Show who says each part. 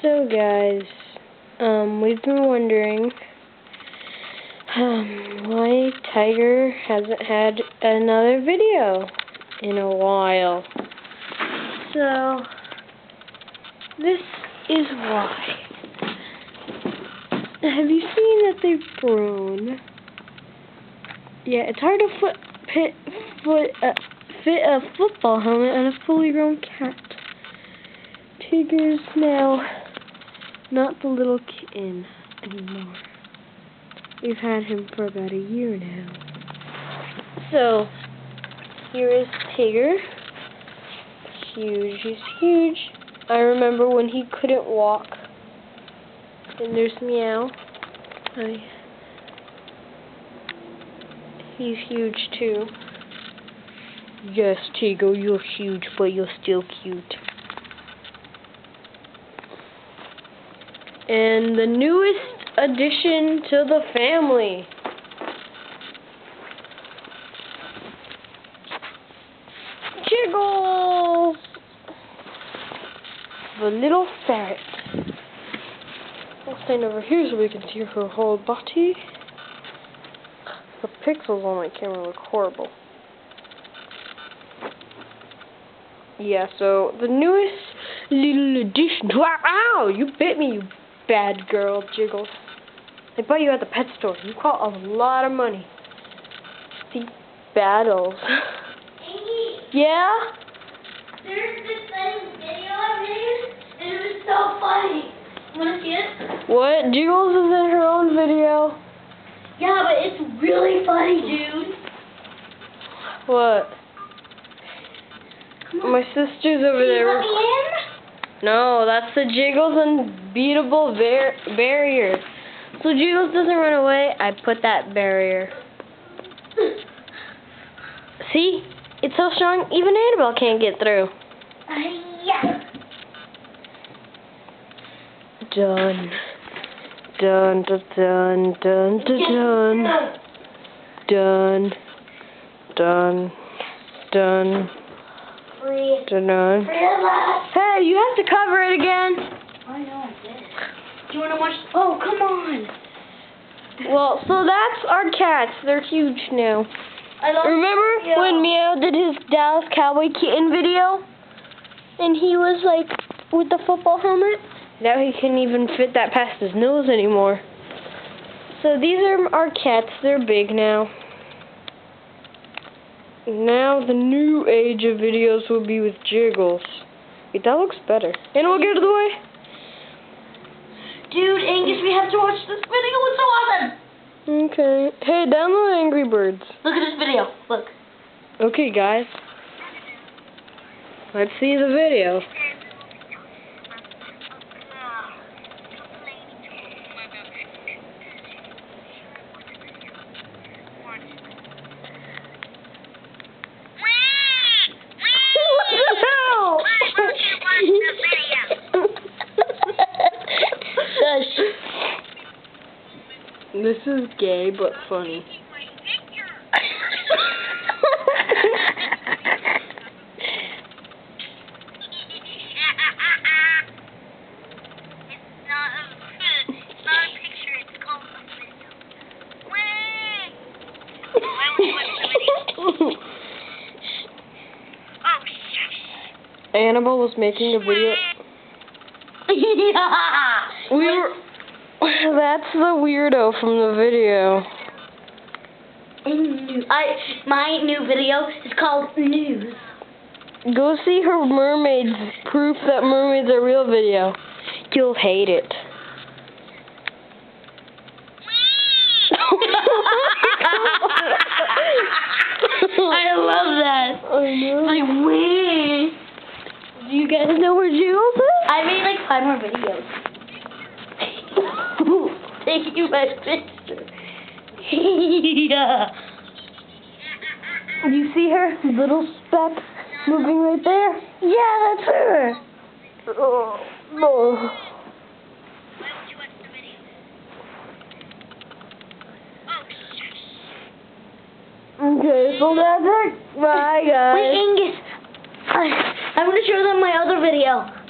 Speaker 1: So guys, we've been wondering why Tiger hasn't had another video in a while. So this is why. Have you seen that they've grown? Yeah, it's hard to fit a football helmet on a fully grown cat. Tiger's now not the little kitten anymore. We've had him for about a year now. So, here is Tiger. Huge, he's huge. I remember when he couldn't walk. And there's Meow. Hi. He's huge too. Yes, Tiger, you're huge, but you're still cute. And the newest addition to the family. Jiggles! The little ferret. I'll stand over here so we can see her whole body. The pixels on my camera look horrible. Yeah, so the newest little addition. Ow! You bit me, you bad girl, Jiggles. They bought you at the pet store. You cost a lot of money. The battles.
Speaker 2: Amy,
Speaker 1: Yeah?
Speaker 2: there's this funny video I made, and it was so funny. You wanna see it?
Speaker 1: What? Jiggles is in her own video.
Speaker 2: Yeah, but it's really funny, dude.
Speaker 1: What? My sister's over
Speaker 2: Can you
Speaker 1: there.
Speaker 2: let me in?
Speaker 1: No, that's the Jiggles unbeatable barrier. So Jiggles doesn't run away, I put that barrier. See? It's so strong, even Annabelle can't get through.
Speaker 2: Yes.
Speaker 1: Done. Dun, dun, dun, dun, dun, dun. Dun. Dun. Dun.
Speaker 2: Free.
Speaker 1: Dun. Dun.
Speaker 2: Free at last.
Speaker 1: Hey, you have to cover it again.
Speaker 2: I know I did. Do you wanna watch? Oh, come on.
Speaker 1: Well, so that's our cats. They're huge now.
Speaker 2: I love
Speaker 1: Remember when Meow did his Dallas Cowboy kitten video? And he was like with the football helmet? Now he can't even fit that past his nose anymore. So these are our cats. They're big now. Now the new age of videos will be with Jiggles. Wait, that looks better. And we'll get out of the way.
Speaker 2: Dude, Angus, we have to watch this video. It's so awesome.
Speaker 1: Okay. Hey, download Angry Birds.
Speaker 2: Look at this video. Look.
Speaker 1: Okay, guys. Let's see the video. This is gay but funny. Annabelle was making a video.
Speaker 2: Yeah.
Speaker 1: That's the weirdo from the video.
Speaker 2: My new video is called News.
Speaker 1: Go see her mermaids, proof that mermaids are real video. You'll hate it.
Speaker 2: I love that.
Speaker 1: I know.
Speaker 2: Like, wee.
Speaker 1: Do you guys know where Jiggles is?
Speaker 2: I made like 5 more videos. Thank you, my picture. Yeah.
Speaker 1: You see her little speck moving right there? Yeah, that's her. Oh, no. Okay, so that's it. Bye, guys.
Speaker 2: Wait, Angus. I want to show them my other video.